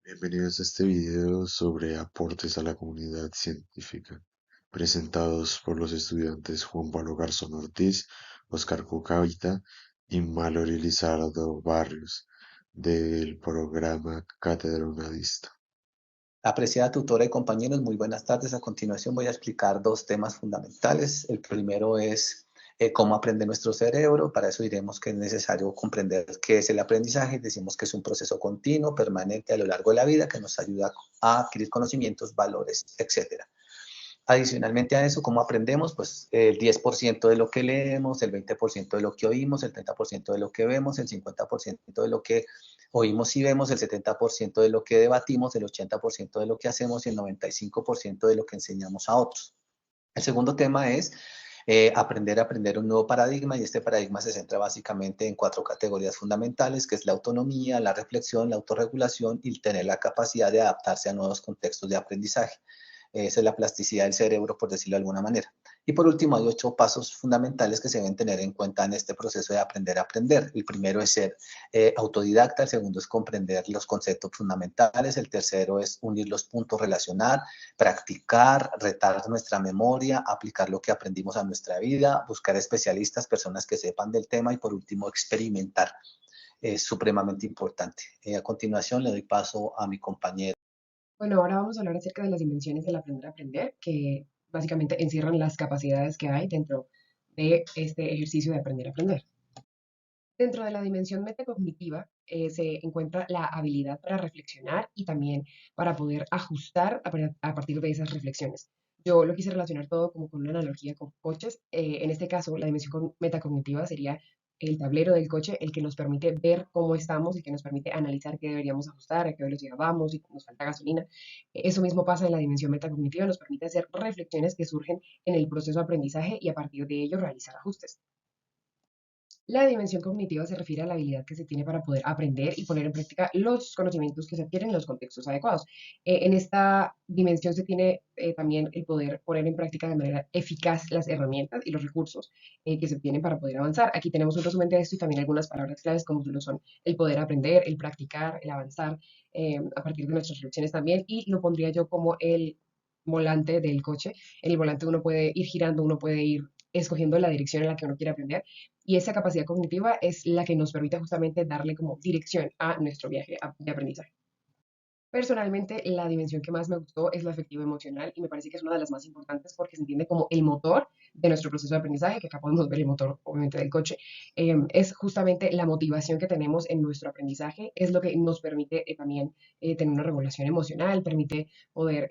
Bienvenidos a este video sobre aportes a la comunidad científica, presentados por los estudiantes Juan Pablo Garzón Ortiz, Oscar Cucavita y Mallory Lizardo Barrios, del programa Cátedra Unavista. Apreciada tutora y compañeros, muy buenas tardes. A continuación voy a explicar dos temas fundamentales. El primero es cómo aprende nuestro cerebro. Para eso diremos que es necesario comprender qué es el aprendizaje. Decimos que es un proceso continuo, permanente a lo largo de la vida que nos ayuda a adquirir conocimientos, valores, etcétera. Adicionalmente a eso, ¿cómo aprendemos? Pues el 10% de lo que leemos, el 20% de lo que oímos, el 30% de lo que vemos, el 50% de lo que oímos y vemos, el 70% de lo que debatimos, el 80% de lo que hacemos y el 95% de lo que enseñamos a otros. El segundo tema es aprender a aprender un nuevo paradigma y este paradigma se centra básicamente en cuatro categorías fundamentales, que es la autonomía, la reflexión, la autorregulación y tener la capacidad de adaptarse a nuevos contextos de aprendizaje. Esa es la plasticidad del cerebro, por decirlo de alguna manera. Y por último, hay 8 pasos fundamentales que se deben tener en cuenta en este proceso de aprender a aprender. El primero es ser autodidacta, el segundo es comprender los conceptos fundamentales, el tercero es unir los puntos, relacionar, practicar, retar nuestra memoria, aplicar lo que aprendimos a nuestra vida, buscar especialistas, personas que sepan del tema y por último, experimentar. Es supremamente importante. A continuación, le doy paso a mi compañero. Bueno, ahora vamos a hablar acerca de las dimensiones del aprender a aprender, que básicamente encierran las capacidades que hay dentro de este ejercicio de aprender a aprender. Dentro de la dimensión metacognitiva se encuentra la habilidad para reflexionar y también para poder ajustar a partir de esas reflexiones. Yo lo quise relacionar todo como con una analogía con coches. En este caso, la dimensión metacognitiva sería el tablero del coche, el que nos permite ver cómo estamos y que nos permite analizar qué deberíamos ajustar, a qué velocidad vamos, si nos falta gasolina. Eso mismo pasa en la dimensión metacognitiva, nos permite hacer reflexiones que surgen en el proceso de aprendizaje y a partir de ello realizar ajustes. La dimensión cognitiva se refiere a la habilidad que se tiene para poder aprender y poner en práctica los conocimientos que se adquieren en los contextos adecuados. En esta dimensión se tiene también el poder poner en práctica de manera eficaz las herramientas y los recursos que se tienen para poder avanzar. Aquí tenemos un resumen de esto y también algunas palabras claves como lo son el poder aprender, el practicar, el avanzar a partir de nuestras reflexiones también. Y lo pondría yo como el volante del coche. En el volante uno puede ir girando, uno puede ir escogiendo la dirección en la que uno quiere aprender y esa capacidad cognitiva es la que nos permite justamente darle como dirección a nuestro viaje de aprendizaje. Personalmente, la dimensión que más me gustó es la afectivo emocional y me parece que es una de las más importantes porque se entiende como el motor de nuestro proceso de aprendizaje, que acá podemos ver el motor, obviamente, del coche. Es justamente la motivación que tenemos en nuestro aprendizaje, es lo que nos permite también tener una regulación emocional, permite poder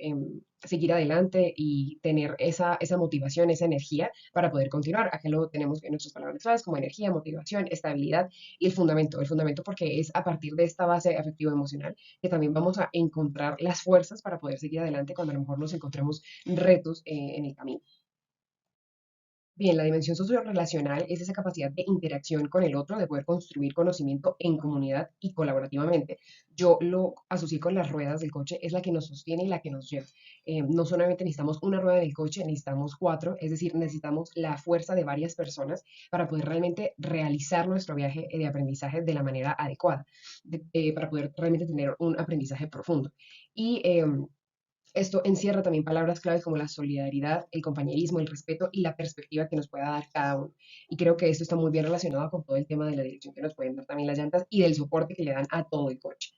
seguir adelante y tener esa motivación, esa energía para poder continuar. Acá lo tenemos en nuestras palabras claves como energía, motivación, estabilidad y el fundamento porque es a partir de esta base afectivo emocional que también vamos a encontrar las fuerzas para poder seguir adelante cuando a lo mejor nos encontremos retos en el camino. Bien, la dimensión sociorrelacional es esa capacidad de interacción con el otro, de poder construir conocimiento en comunidad y colaborativamente. Yo lo asocié con las ruedas del coche, es la que nos sostiene y la que nos lleva. No solamente necesitamos una rueda del coche, necesitamos cuatro, es decir, necesitamos la fuerza de varias personas para poder realmente realizar nuestro viaje de aprendizaje de la manera adecuada, para poder realmente tener un aprendizaje profundo. Y esto encierra también palabras claves como la solidaridad, el compañerismo, el respeto y la perspectiva que nos pueda dar cada uno. Y creo que esto está muy bien relacionado con todo el tema de la dirección que nos pueden dar también las llantas y del soporte que le dan a todo el coche.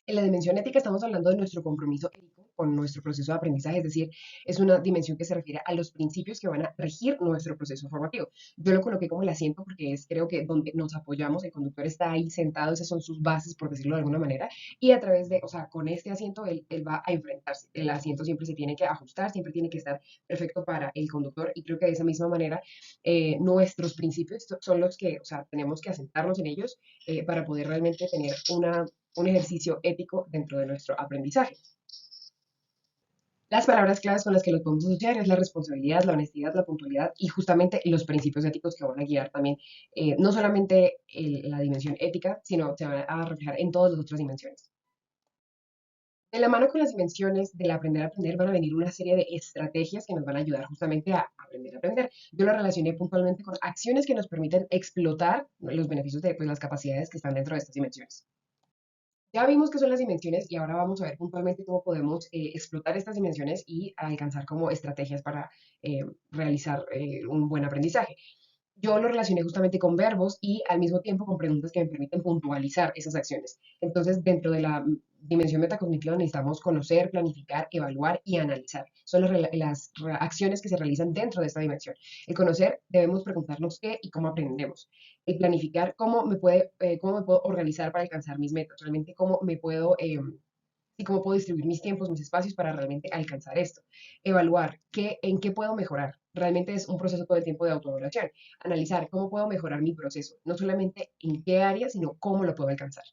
En la dimensión ética estamos hablando de nuestro compromiso ético con nuestro proceso de aprendizaje, es decir, es una dimensión que se refiere a los principios que van a regir nuestro proceso formativo. Yo lo coloqué como el asiento porque es creo que donde nos apoyamos, el conductor está ahí sentado, esas son sus bases, por decirlo de alguna manera, y a través de, o sea, con este asiento él va a enfrentarse. El asiento siempre se tiene que ajustar, siempre tiene que estar perfecto para el conductor y creo que de esa misma manera nuestros principios son los que, o sea, tenemos que asentarnos en ellos para poder realmente tener un ejercicio ético dentro de nuestro aprendizaje. Las palabras claves con las que los podemos asociar es la responsabilidad, la honestidad, la puntualidad y justamente los principios éticos que van a guiar también no solamente la dimensión ética, sino se van a reflejar en todas las otras dimensiones. De la mano con las dimensiones del aprender a aprender van a venir una serie de estrategias que nos van a ayudar justamente a aprender a aprender. Yo lo relacioné puntualmente con acciones que nos permiten explotar los beneficios de pues, las capacidades que están dentro de estas dimensiones. Ya vimos qué son las dimensiones y ahora vamos a ver puntualmente cómo podemos explotar estas dimensiones y alcanzar como estrategias para realizar un buen aprendizaje. Yo lo relacioné justamente con verbos y al mismo tiempo con preguntas que me permiten puntualizar esas acciones. Entonces, dentro de la dimensión metacognitiva necesitamos conocer, planificar, evaluar y analizar. Son acciones que se realizan dentro de esta dimensión. El conocer, debemos preguntarnos qué y cómo aprendemos. El planificar, cómo me puedo organizar para alcanzar mis metas, realmente cómo me puedo y cómo puedo distribuir mis tiempos, mis espacios para realmente alcanzar esto. Evaluar en qué puedo mejorar. Realmente es un proceso todo el tiempo de autoevaluación. Analizar cómo puedo mejorar mi proceso, no solamente en qué área, sino cómo lo puedo alcanzar.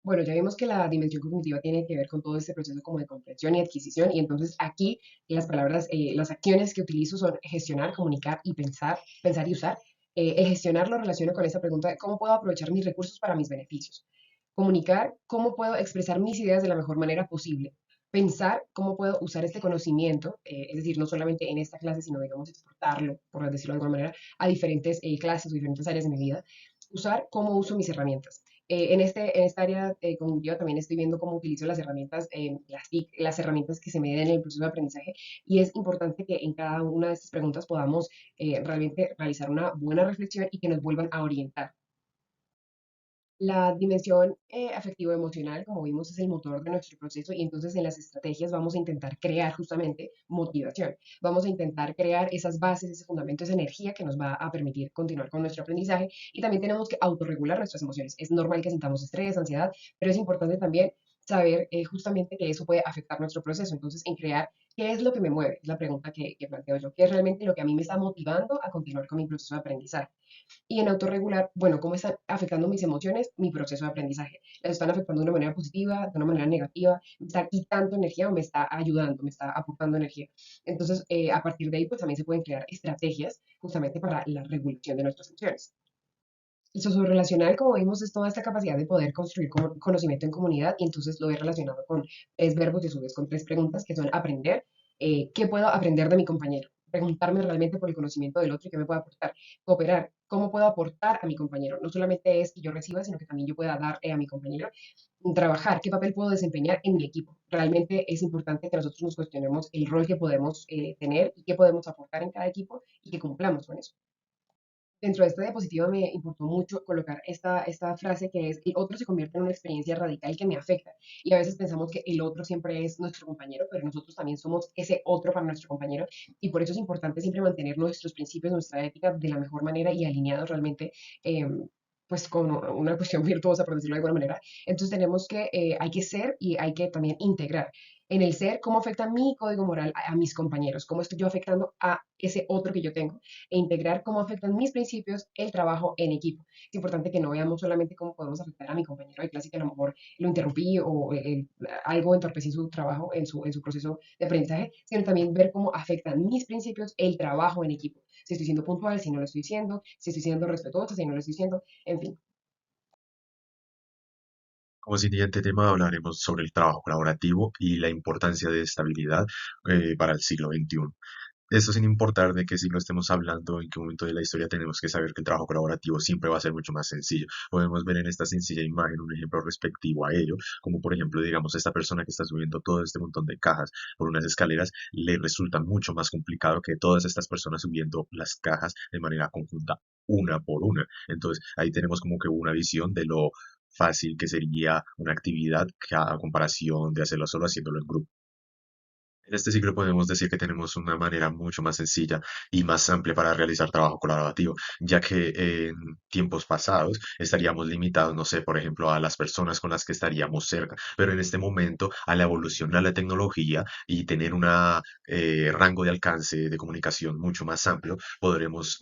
Bueno, ya vimos que la dimensión cognitiva tiene que ver con todo este proceso como de comprensión y adquisición, y entonces aquí las palabras, las acciones que utilizo son gestionar, comunicar y pensar y usar. El gestionar lo relaciono con esa pregunta de cómo puedo aprovechar mis recursos para mis beneficios. Comunicar, cómo puedo expresar mis ideas de la mejor manera posible. Pensar cómo puedo usar este conocimiento, es decir, no solamente en esta clase, sino digamos exportarlo, por decirlo de alguna manera, a diferentes clases o diferentes áreas de mi vida. Usar cómo uso mis herramientas. En esta área cognitiva también estoy viendo cómo utilizo las herramientas, las TIC, las herramientas que se me den en el proceso de aprendizaje y es importante que en cada una de estas preguntas podamos realmente realizar una buena reflexión y que nos vuelvan a orientar. La dimensión afectivo-emocional, como vimos, es el motor de nuestro proceso y entonces en las estrategias vamos a intentar crear justamente motivación. Vamos a intentar crear esas bases, ese fundamento, esa energía que nos va a permitir continuar con nuestro aprendizaje y también tenemos que autorregular nuestras emociones. Es normal que sintamos estrés, ansiedad, pero es importante también saber justamente que eso puede afectar nuestro proceso. Entonces, en crear qué es lo que me mueve, es la pregunta que planteo yo, qué es realmente lo que a mí me está motivando a continuar con mi proceso de aprendizaje. Y en autorregular, bueno, cómo están afectando mis emociones, mi proceso de aprendizaje. ¿Las están afectando de una manera positiva, de una manera negativa? ¿Me está quitando energía o me está ayudando, me está aportando energía? Entonces, a partir de ahí, pues también se pueden crear estrategias justamente para la regulación de nuestras emociones. El socio-relacional, como vimos, es toda esta capacidad de poder construir conocimiento en comunidad y entonces lo he relacionado con tres verbos y a su vez con tres preguntas que son aprender, ¿qué puedo aprender de mi compañero? Preguntarme realmente por el conocimiento del otro y qué me puede aportar. Cooperar, ¿cómo puedo aportar a mi compañero? No solamente es que yo reciba, sino que también yo pueda dar a mi compañero. Trabajar, ¿qué papel puedo desempeñar en mi equipo? Realmente es importante que nosotros nos cuestionemos el rol que podemos tener y qué podemos aportar en cada equipo y que cumplamos con eso. Dentro de esta diapositiva me importó mucho colocar esta frase que es, el otro se convierte en una experiencia radical que me afecta. Y a veces pensamos que el otro siempre es nuestro compañero, pero nosotros también somos ese otro para nuestro compañero. Y por eso es importante siempre mantener nuestros principios, nuestra ética de la mejor manera y alineados realmente. Pues con una cuestión virtuosa, por decirlo de alguna manera. Entonces tenemos que, hay que ser y hay que también integrar en el ser, cómo afecta mi código moral a mis compañeros, cómo estoy yo afectando a ese otro que yo tengo e integrar cómo afectan mis principios el trabajo en equipo. Es importante que no veamos solamente cómo podemos afectar a mi compañero de clase que a lo mejor lo interrumpí o algo entorpecí su trabajo en su proceso de aprendizaje, sino también ver cómo afectan mis principios el trabajo en equipo. Si estoy siendo puntual, si no lo estoy siendo, si estoy siendo respetuosa, si no lo estoy siendo, en fin. Como siguiente tema hablaremos sobre el trabajo colaborativo y la importancia de estabilidad para el siglo XXI. Esto sin importar de qué siglo estemos hablando, en qué momento de la historia tenemos que saber que el trabajo colaborativo siempre va a ser mucho más sencillo. Podemos ver en esta sencilla imagen un ejemplo respectivo a ello, como por ejemplo, digamos, esta persona que está subiendo todo este montón de cajas por unas escaleras, le resulta mucho más complicado que todas estas personas subiendo las cajas de manera conjunta, una por una. Entonces, ahí tenemos como que una visión de lo fácil que sería una actividad a comparación de hacerlo solo haciéndolo en grupo. En este ciclo podemos decir que tenemos una manera mucho más sencilla y más amplia para realizar trabajo colaborativo, ya que en tiempos pasados estaríamos limitados, no sé, por ejemplo, a las personas con las que estaríamos cerca, pero en este momento, a la evolución de la tecnología y tener un rango de alcance de comunicación mucho más amplio, podremos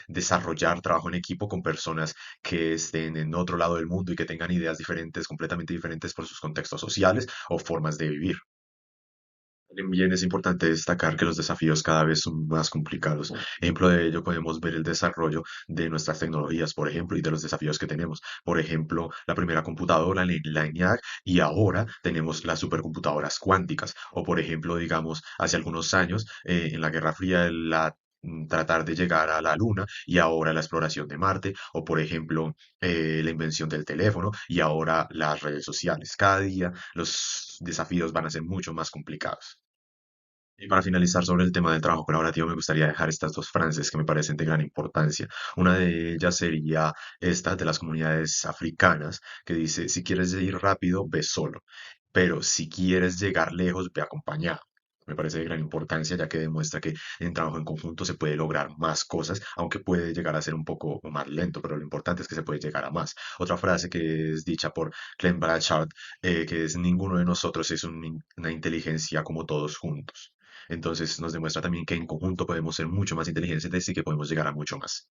desarrollar trabajo en equipo con personas que estén en otro lado del mundo y que tengan ideas diferentes, completamente diferentes por sus contextos sociales o formas de vivir. También es importante destacar que los desafíos cada vez son más complicados. Ejemplo de ello podemos ver el desarrollo de nuestras tecnologías, por ejemplo, y de los desafíos que tenemos. Por ejemplo, la primera computadora, la ENIAC, y ahora tenemos las supercomputadoras cuánticas. O por ejemplo, digamos, hace algunos años, en la Guerra Fría, la tratar de llegar a la Luna y ahora la exploración de Marte, o por ejemplo, la invención del teléfono y ahora las redes sociales. Cada día los desafíos van a ser mucho más complicados. Y para finalizar sobre el tema del trabajo colaborativo, me gustaría dejar estas dos frases que me parecen de gran importancia. Una de ellas sería esta de las comunidades africanas, que dice, si quieres ir rápido, ve solo, pero si quieres llegar lejos, ve acompañado. Me parece de gran importancia, ya que demuestra que en trabajo en conjunto se puede lograr más cosas, aunque puede llegar a ser un poco más lento, pero lo importante es que se puede llegar a más. Otra frase que es dicha por Clem Blanchard, que es, ninguno de nosotros es una inteligencia como todos juntos. Entonces nos demuestra también que en conjunto podemos ser mucho más inteligentes y que podemos llegar a mucho más.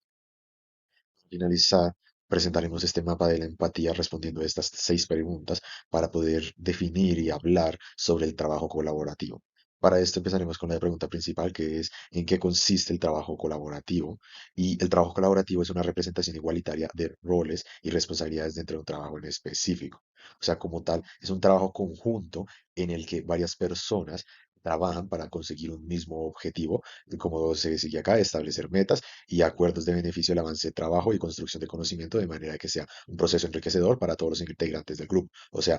Finalizar, presentaremos este mapa de la empatía respondiendo a estas 6 preguntas para poder definir y hablar sobre el trabajo colaborativo. Para esto empezaremos con la pregunta principal, que es ¿en qué consiste el trabajo colaborativo? Y el trabajo colaborativo es una representación igualitaria de roles y responsabilidades dentro de un trabajo en específico. O sea, como tal, es un trabajo conjunto en el que varias personas trabajan para conseguir un mismo objetivo, y como se sigue acá, establecer metas y acuerdos de beneficio del avance de trabajo y construcción de conocimiento de manera que sea un proceso enriquecedor para todos los integrantes del grupo. O sea,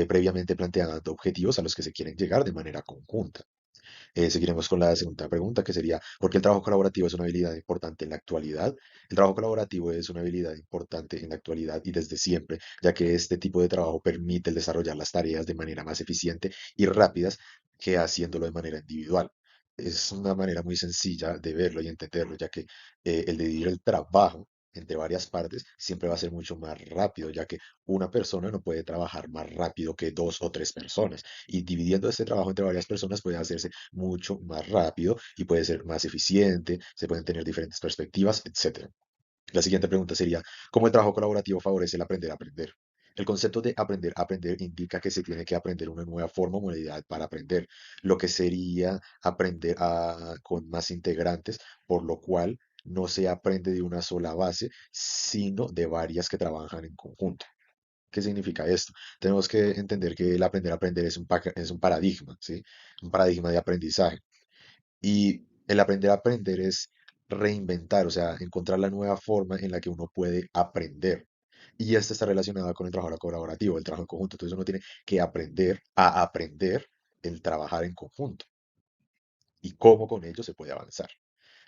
previamente planteando objetivos a los que se quieren llegar de manera conjunta. Seguiremos con la segunda pregunta, que sería, ¿por qué el trabajo colaborativo es una habilidad importante en la actualidad? El trabajo colaborativo es una habilidad importante en la actualidad y desde siempre, ya que este tipo de trabajo permite el desarrollar las tareas de manera más eficiente y rápidas que haciéndolo de manera individual. Es una manera muy sencilla de verlo y entenderlo, ya que el dividir el trabajo entre varias partes siempre va a ser mucho más rápido, ya que una persona no puede trabajar más rápido que dos o tres personas. Y dividiendo este trabajo entre varias personas puede hacerse mucho más rápido y puede ser más eficiente, se pueden tener diferentes perspectivas, etcétera. La siguiente pregunta sería, ¿cómo el trabajo colaborativo favorece el aprender a aprender? El concepto de aprender a aprender indica que se tiene que aprender una nueva forma o modalidad para aprender, lo que sería con más integrantes, por lo cual no se aprende de una sola base, sino de varias que trabajan en conjunto. ¿Qué significa esto? Tenemos que entender que el aprender a aprender es un paradigma, ¿sí? Un paradigma de aprendizaje. Y el aprender a aprender es reinventar, o sea, encontrar la nueva forma en la que uno puede aprender. Y esta está relacionada con el trabajo colaborativo, el trabajo en conjunto. Entonces uno tiene que aprender a aprender el trabajar en conjunto y cómo con ello se puede avanzar.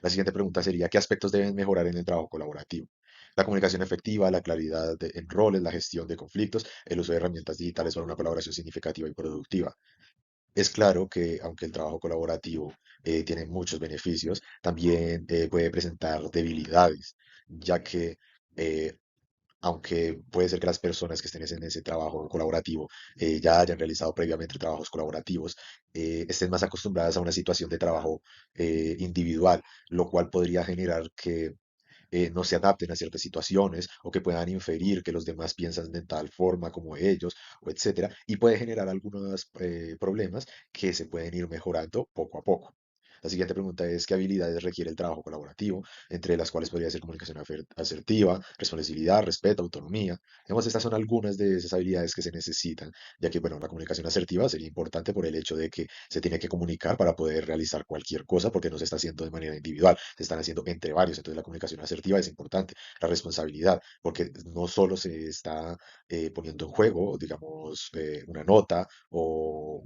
La siguiente pregunta sería, ¿qué aspectos deben mejorar en el trabajo colaborativo? La comunicación efectiva, la claridad en roles, la gestión de conflictos, el uso de herramientas digitales para una colaboración significativa y productiva. Es claro que aunque el trabajo colaborativo tiene muchos beneficios, también puede presentar debilidades, ya que eh, aunque puede ser que las personas que estén en ese trabajo colaborativo ya hayan realizado previamente trabajos colaborativos, estén más acostumbradas a una situación de trabajo individual, lo cual podría generar que no se adapten a ciertas situaciones o que puedan inferir que los demás piensan de tal forma como ellos, o etcétera, y puede generar algunos problemas que se pueden ir mejorando poco a poco. La siguiente pregunta es, ¿qué habilidades requiere el trabajo colaborativo? Entre las cuales podría ser comunicación asertiva, responsabilidad, respeto, autonomía. Digamos, estas son algunas de esas habilidades que se necesitan, ya que, bueno, la comunicación asertiva sería importante por el hecho de que se tiene que comunicar para poder realizar cualquier cosa, porque no se está haciendo de manera individual, se están haciendo entre varios. Entonces, la comunicación asertiva es importante. La responsabilidad, porque no solo se está poniendo en juego, digamos, una nota o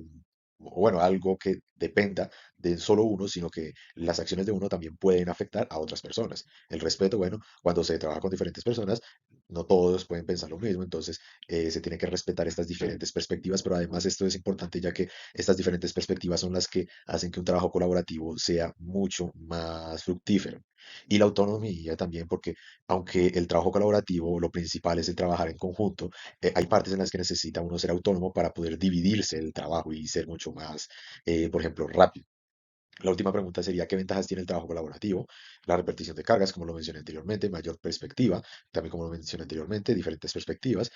bueno, algo que dependa de solo uno, sino que las acciones de uno también pueden afectar a otras personas. El respeto, bueno, cuando se trabaja con diferentes personas, no todos pueden pensar lo mismo, entonces se tiene que respetar estas diferentes perspectivas, pero además esto es importante ya que estas diferentes perspectivas son las que hacen que un trabajo colaborativo sea mucho más fructífero. Y la autonomía también, porque aunque el trabajo colaborativo, lo principal es el trabajar en conjunto, hay partes en las que necesita uno ser autónomo para poder dividirse el trabajo y ser mucho más, por ejemplo, rápido. La última pregunta sería, ¿qué ventajas tiene el trabajo colaborativo? La repartición de cargas, como lo mencioné anteriormente, mayor perspectiva, también como lo mencioné anteriormente, diferentes perspectivas,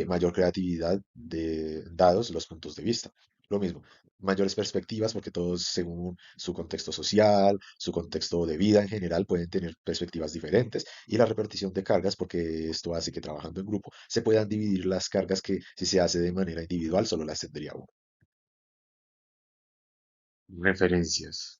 mayor creatividad dados los puntos de vista. Lo mismo, mayores perspectivas porque todos según su contexto social, su contexto de vida en general pueden tener perspectivas diferentes y la repartición de cargas porque esto hace que trabajando en grupo se puedan dividir las cargas que si se hace de manera individual solo las tendría uno. Referencias.